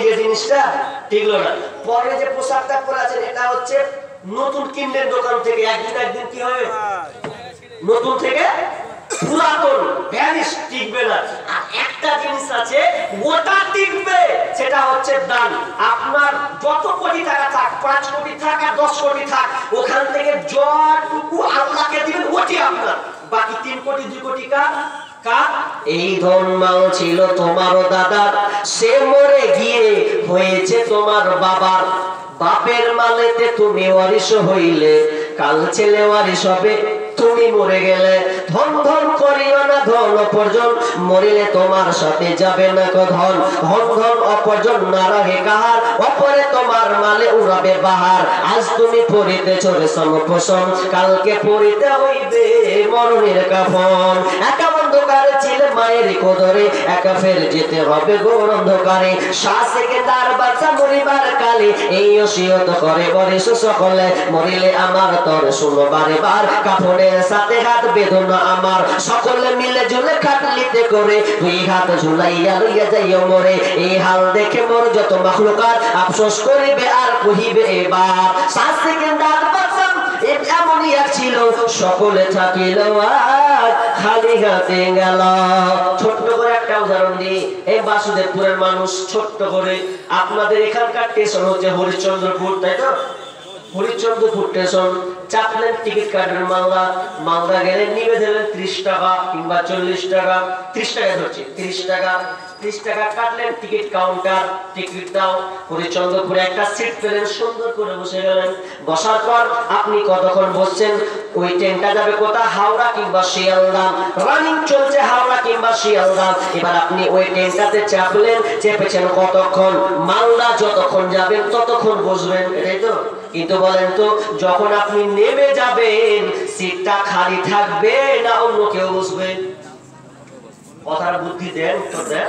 যে জিনিসটা টিকলো না। পরে যে পোশাকটা পরে আছেন এটা হচ্ছে নতুন কিনলেন দোকান থেকে, একদিন কি হবে নতুন থেকে পুরাতন, ভ্যানিশ, টিকবে না। আর একটা জিনিস আছে ওটা টিকবে, সেটা হচ্ছে দান। আপনার যত কোটি টাকা থাক, 5 কোটি থাক আর 10 কোটি থাক, ওখান থেকে যতটুকু আল্লাহকে দিবেন ওটি আপনার, বাকি 3 কোটি 2 কোটি কার? এই ধন মাল ছিল তোমারও দাদার, সে মরে গিয়ে হয়েছে তোমার বাবার। বাপের মালেতে তুমি ওয়ারিশ হইলে, কাল ছেলে ওয়ারিশ হবে, তুমি মরে গেলে। ধন ধন করিও না ধন অপর্জন, মরিলে তোমার সাথে যাবে না কো ধন। ধন ধন অপর্জন না রহে কাহার, অপরে তোমার মালে উড়াবে বাহার। আজ তুমি পরিতেছ রেশম পোষণ, কালকে পরিতে হইবে মরণের কাফন। একা অন্ধকারে ছিল মায়ের কোদরে, একা ফের যেতে হবে ঘোর অন্ধকারে। সেকেন্দার বাচ্চা মরিবার কালে, এই ওসিয়ত করে বরিশ সকলে, মরিলে আমার তর শুনো বারে বার। কাফনের সাথে হাত বেদনা আমার, সকলে মিলে ঝুলে খাটলিতে করে, 2 হাত ঝুলাইয়া লইয়া যাইও মরে। এই হাল দেখে মোর যত মাখলুকাত, আফসোস করিবে আর কহিবে এবার। সেকেন্দার বাচ্চা এমনই এক ছিল, সকলে থাকিল আর খালি হাতে গেল। ছোট্ট করে একটা উদাহরণ দিই, এই বাসুদেবপুরের মানুষ, ছোট্ট করে আপনাদের এখানকার স্টেশন হচ্ছে হরিশ্চন্দ্রপুর, তাই তো? হরিশ্চন্দ্রপুর স্টেশন, চাপলেন টিকিট কাটবেন মালদা গেলে নিবে দিলেন 30 টাকা কিংবা 40 টাকা, 30 টাকা ধরছি, 30 টাকা কাটলেন টিকিট কাউন্টার, টিকিট দাও। হরিশ্চন্দ্রপুরে একটা সিট পেলেন, সুন্দর করে বসে গেলেন। বসার পর আপনি কতক্ষণ বসছেন? ওই ট্রেনটা যাবে কোথায়? হাওড়া কিংবা শিয়ালদা, রানিং চলছে হাওড়া কিংবা শিয়ালদা। এবার আপনি ওই ট্রেনটাতে চাপলেন, চেপেছেন কতক্ষণ? মালদা যতক্ষণ যাবেন ততক্ষণ বসবেন, এটাই তো? কিন্তু বলেন তো, যখন আপনি নেমে যাবেন সিটটা খালি থাকবে না অন্য কেউ বসবে? কথার বুদ্ধি দেন, উত্তর দেন।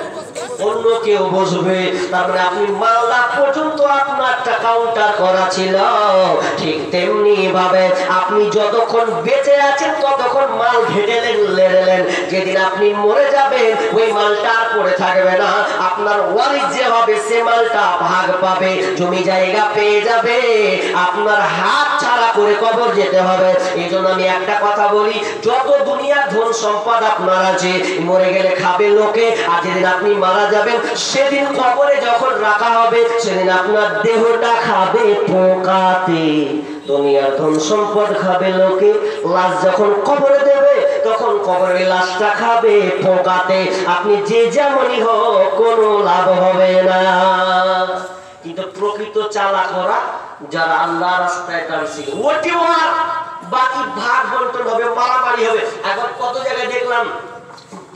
অন্য কেউ বসবে। তার মানে আপনি মালদা পর্যন্ত আপনার কাউন্টার করা ছিল, ঠিক তেমনি ভাবে আপনি যতক্ষণ বেঁচে আছেন ততক্ষণ মাল ঘেটেলেন, লেড়েলেন। যেদিন আপনি মরে যাবেন ওই মালটা আর পড়ে থাকবে না, আপনার ওয়ারিস যে হবে সে মালটা ভাগ পাবে, জমি জায়গা পেয়ে যাবে, আপনার হাত ছাড়া করে কবর যেতে হবে। এই জন্য আমি একটা কথা বলি, যত দুনিয়ার ধন সম্পদ আপনার আছে, মরে গেলে খাবে লোকে, আর যেদিন আপনি মারা যাবেন সেদিন কবরে যখন রাখা হবে, সেদিন আপনার দেহটা খাবে পোকাতে। দুনিয়ার ধন সম্পদ খাবে লোকে, লাশ যখন কবরে দেবে তখন কবরের লাশটা খাবে পোকাতে। আপনি যে যেমনই হোক কোনো লাভ হবে না। কিন্তু প্রকৃত চালাকরা যারা আল্লাহ রাস্তায় টানছে, ওটি ওয়ার, বাকি ভাগ বন্টন হবে, মারামারি হবে। এখন কত জায়গায় দেখলাম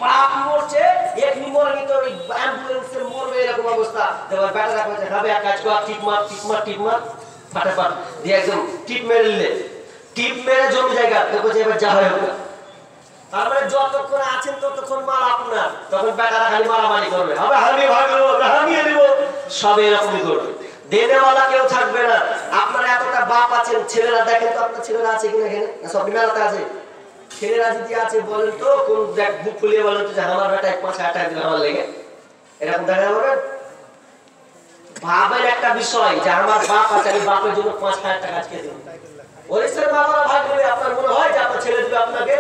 বাপ মরছে, এক নিমর ভিতর অ্যাম্বুলেন্সে মরবে, এরকম অবস্থা। এবার বেটারা কইছে খাবে, এক কাজ কর, টিপ মার ফাটাফাট দিয়ে একদম টিপ মেরে নিলে, টিপ মেরে জমি জায়গা দেখো যে এবার যা হয় হোক। তার মানে যতক্ষণ আছেন ততক্ষণ মাল আপনার, তখন বেটারা খালি মারামারি করবে, হবে আমি ভাগবো, আমি নিব, সব এরকমই করবে। দেনেওয়ালা কেউ থাকবে না। আপনারা এতটা বাপ আছেন, ছেলেরা দেখেন তো আপনার ছেলেরা আছে কিনা এখানে? সব মেলাতে আছে। ছেলেরা যদি আছে বলেন তো, কোন দেখ বুক ফুলিয়ে বলেন তো যে আমার বেটা 5,000 টাকা দিলে আমার লেগে, এরকম দেখা যাবে। ভাবের একটা বিষয় যে আমার বাপ আছে, আমি বাপের জন্য 5,000 টাকা আজকে দেব। ওরিসের বাবারা ভাগ দেবে, আপনার মনে হয় যে আপনার ছেলে দিবে আপনাকে?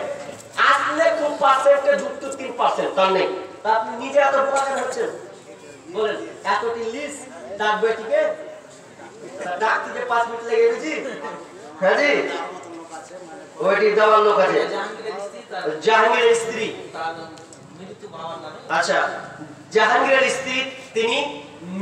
আসলে খুব পার্সেন্টে যুক্ত 3%, তার নেই। তা আপনি নিজে এত বোকা কেন হচ্ছেন বলেন? এতটি লিস্ট ডাকবে, ঠিক আছে? ডাকতে যে 5 মিনিট লেগে গেছি। হ্যাঁ জি, ওইটি দেওয়ার লোক আছে, জাহাঙ্গীরের স্ত্রী। আচ্ছা, জাহাঙ্গীরের স্ত্রী, তিনি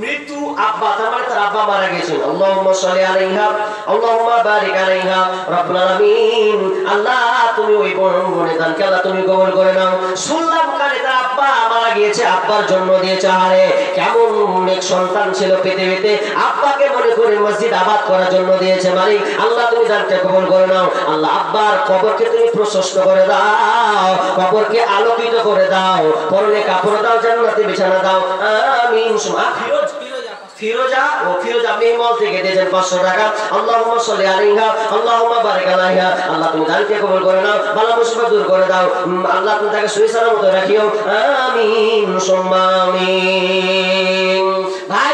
মৃত্যু আব্বা, তার মানে তার আব্বা মারা গেছেন। আল্লাহুম্মা সাল্লি আলাইহা, আল্লাহুম্মা বারিক আলাইহা রাব্বুল আলামিন। আল্লাহ তুমি ওই বোনের দানকে আল্লাহ তুমি কবুল করে নাও। শুনলাম কানে তার আব্বা মারা গিয়েছে, আব্বার জন্ম দিয়েছে। আরে কেমন এক সন্তান ছিল পৃথিবীতে, আব্বাকে মনে করে মসজিদ আবাদ করার জন্য দিয়েছে। মালিক আল্লাহ তুমি দানকে কবুল করে নাও। আল্লাহ আব্বার কবরকে তুমি প্রশস্ত করে দাও, কবরকে আলোকিত করে দাও, পরনে কাপড় দাও, জান্নাতে বিছানা দাও। আমিন। ফিরোজা মেহমল থেকে দিয়েছেন 500 টাকা। আল্লাহুম্মা সাল্লি আলাইহা, আল্লাহুম্মা বারিক আলাইহা। আল্লাহ তুমি দানকে কবুল করে নাও, বালা মুসিবত দূর করে দাও। আল্লাহ তুমি তাকে সহি সালামত রাখিও। আমিন সুম্মা আমিন। ভাই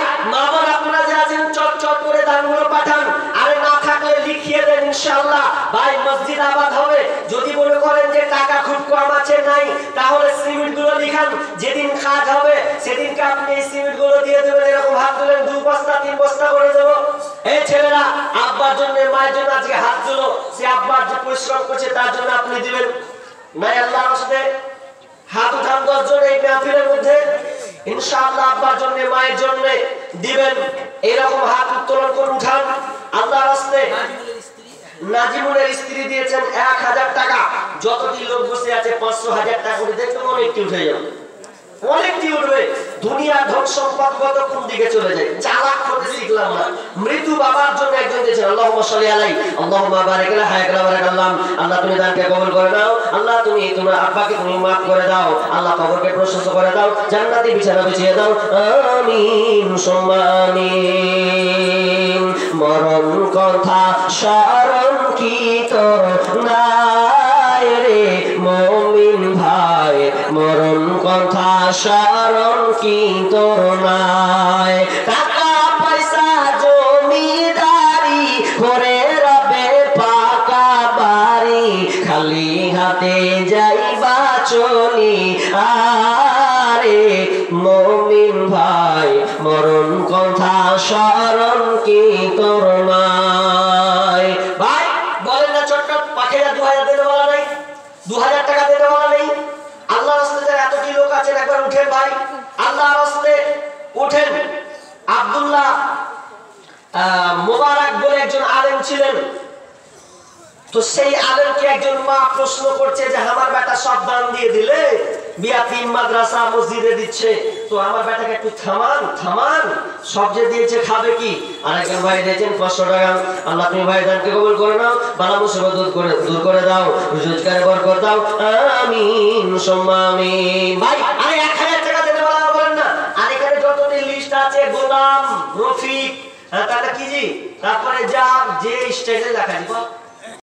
ইনশাআল্লাহ ভাই মসজিদ আবাদ হবে। যদি মনে করেন যে টাকা খুব কম আছে নাই, তাহলে সিমেন্ট গুলো লিখান, যেদিন কাজ হবে সেদিনকে আপনি এই সিমেন্ট গুলো দিয়ে দেবেন। এরকম হাত তুলেন 2 বস্তা 3 বস্তা করে দেবো। এই ছেলেরা আব্বার জন্য মায়ের জন্য আজকে হাত তুলো, সে আব্বার যে পরিশ্রম করছে তার জন্য আপনি দিবেন। নাই আল্লাহর রাস্তায় হাত উঠান 10 জন এই মাহফিলের মধ্যে, ইনশাআল্লাহ আব্বার জন্য মায়ের জন্য দিবেন। এরকম হাত উত্তোলন করে উঠান আল্লাহর রাস্তায়। নাজিমুলের স্ত্রী দিয়েছেন 1000 টাকা। যতটি লোক বসে আছে 500,000 টাকা করে দেখতে অনেকটি উঠে যাবে, অনেকটি উঠবে। দুনিয়া ধন সম্পদ কত কোন দিকে চলে যায়, চালাক হতে শিখলাম না। মৃত্যু বাবার জন্য একজন দিয়েছেন আল্লাহুম্মা সাল্লি আলাইহি আল্লাহুম্মা বারিক লা হায়াকা বারাকাল্লাহ। আল্লাহ তুমি দানকে কবুল করে নাও, আল্লাহ তুমি তোমার আব্বাকে তুমি maaf করে দাও, আল্লাহ কবরকে প্রশস্ত করে দাও, জান্নাতি বিছানা বিছিয়ে দাও। আমিন সুম্মা আমিন। মরণ কথা স্মরণ কি তোর নাই রে মুমিন ভাই, মরণ কথা স্মরণ কি তোর নাই। টাকা পয়সা জমিদারি করে রবে পাকা বাড়ি, খালি হাতে যাইবা চলি আরে মুমিন ভাই, মরণ কথা স্মরণ কি তোর নাই। ভাই বলেন না ছোট্ট পাখিরা 2000 দিতে বলা নাই, 2000 টাকা দিতে বলা নেই। আল্লাহর রাস্তায় এত কি লোক আছেন, একবার উঠেন ভাই, আল্লাহর রাস্তায় উঠেন। আব্দুল্লাহ মুবারক বলে একজন আলেম ছিলেন। তো সেই আলেমকে একজন মা প্রশ্ন করছে যে আমার বেটা সব দান দিয়ে দিলে, বিয়াতিম মাদ্রাসা মসজিদে দিচ্ছে, তো আমার বেটাকে একটু থামান থামান, সব যে দিয়েছে খাবে কি? আরেকজন ভাই দিয়েছেন 500 টাকা। আল্লাহ তুমি ভাই দানকে কবুল করে নাও, বালা মুসিবত দূর করে দাও, রোজগারে বরকত দাও। আমিন সুম্মা আমিন। ভাই আরে 1000 টাকা দিতে বলেন না। আর এখানে যতটি লিস্ট আছে, গোলাম রফিক, তাহলে কি জি, তারপরে যা যে স্টেজে লেখা দিব